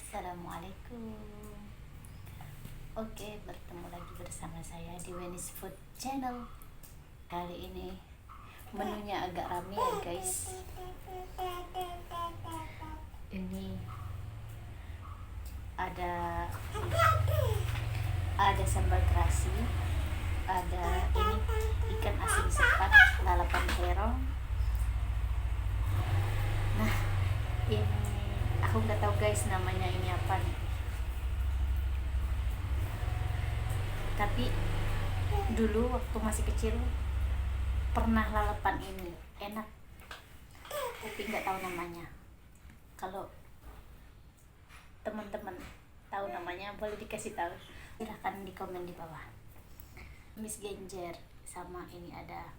Assalamualaikum. Oke, bertemu lagi bersama saya di Wenny's Food Channel. Kali ini menunya agak rame ya guys. Ini ada sambal terasi, ada ini ikan asin sepat, lalapan terong. Nah, ini aku nggak tahu guys namanya ini apa nih. Tapi dulu waktu masih kecil pernah lalapan ini, enak. Tapi nggak tahu namanya. Kalau teman-teman tahu namanya boleh dikasih tahu, silahkan di komen di bawah. Miss Genjer sama ini ada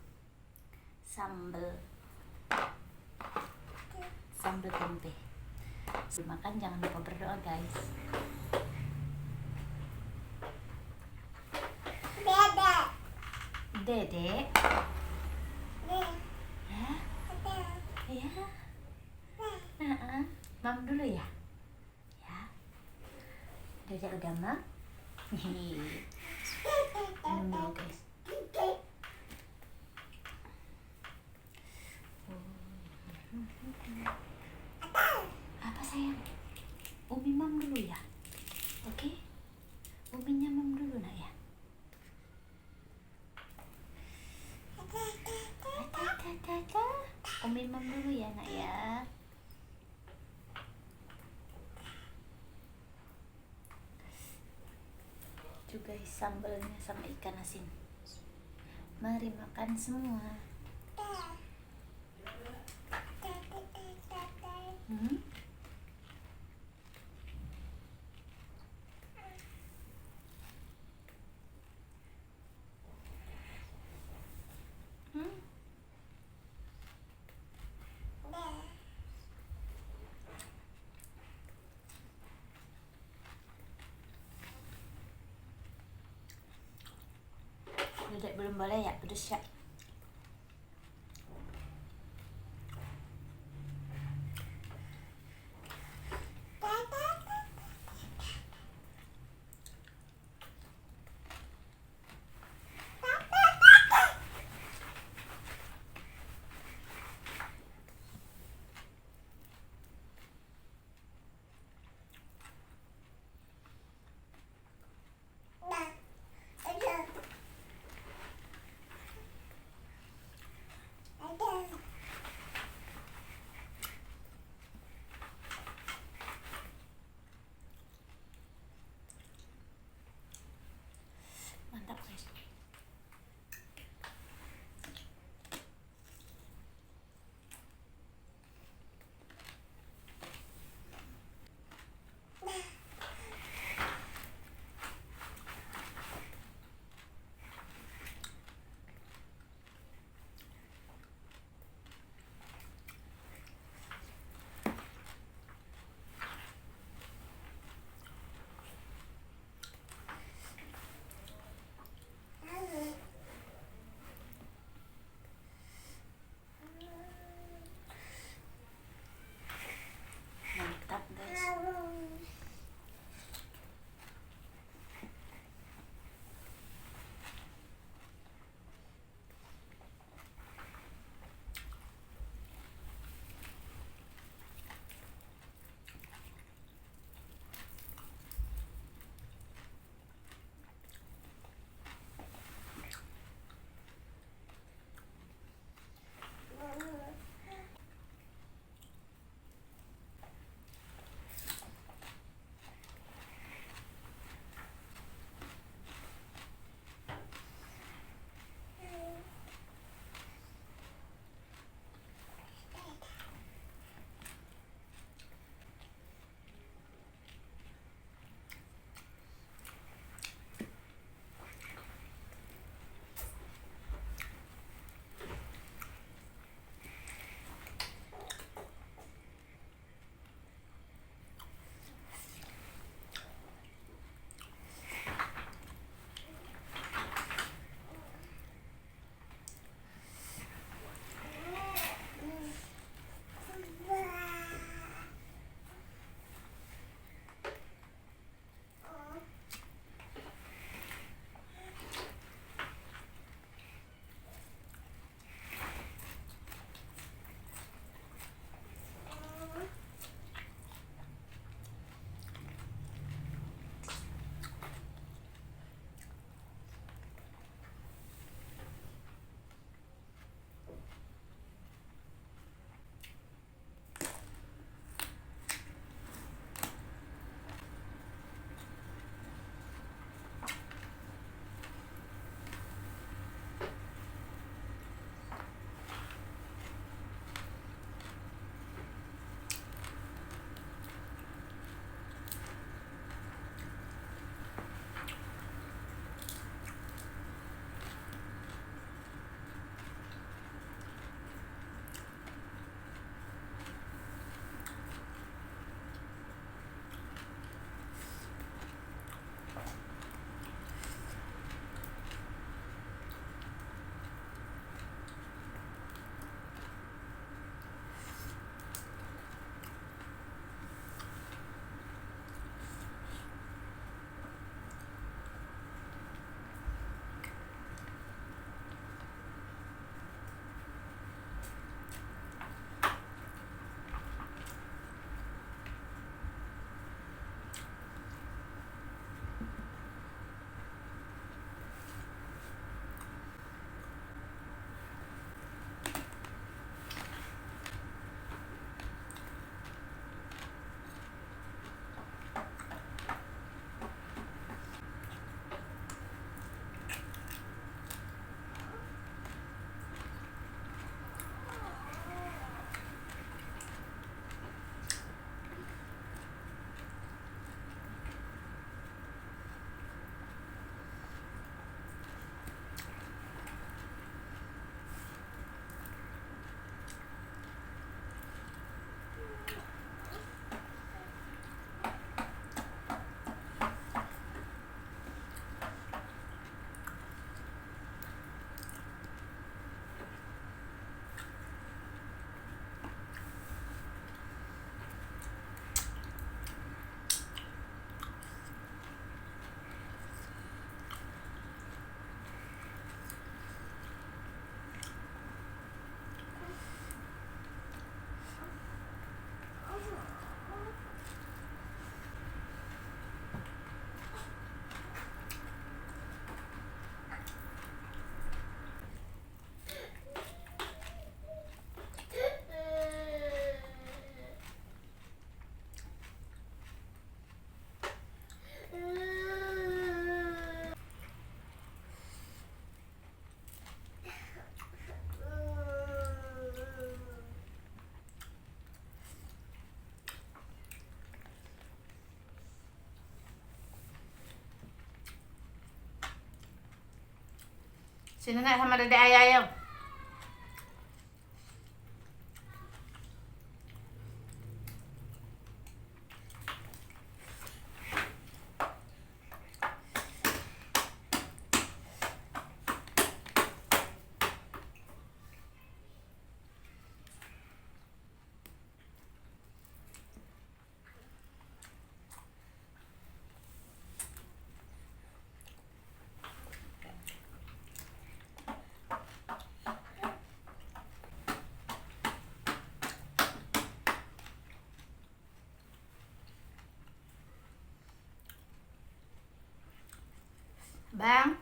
sambal tempe. Makan jangan lupa berdoa guys. Dedek ya mam dulu ya dedek udah mam. Minum dulu guys. Apa sayang? Umi mam dulu ya. Oke, uminya mam dulu nak ya. Umi mam dulu ya nak ya. Juga sambalnya sama ikan asin. Mari makan semua. Hmm? Hmm? Dedek belum boleh ya, pedes ya. Sino na sama dede ayam? Bang.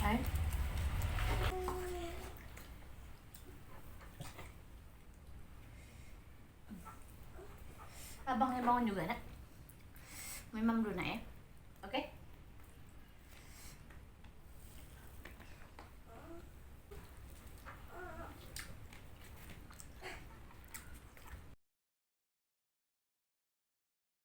Ay. Abang may bangon juga nak. Memang belum nak ya.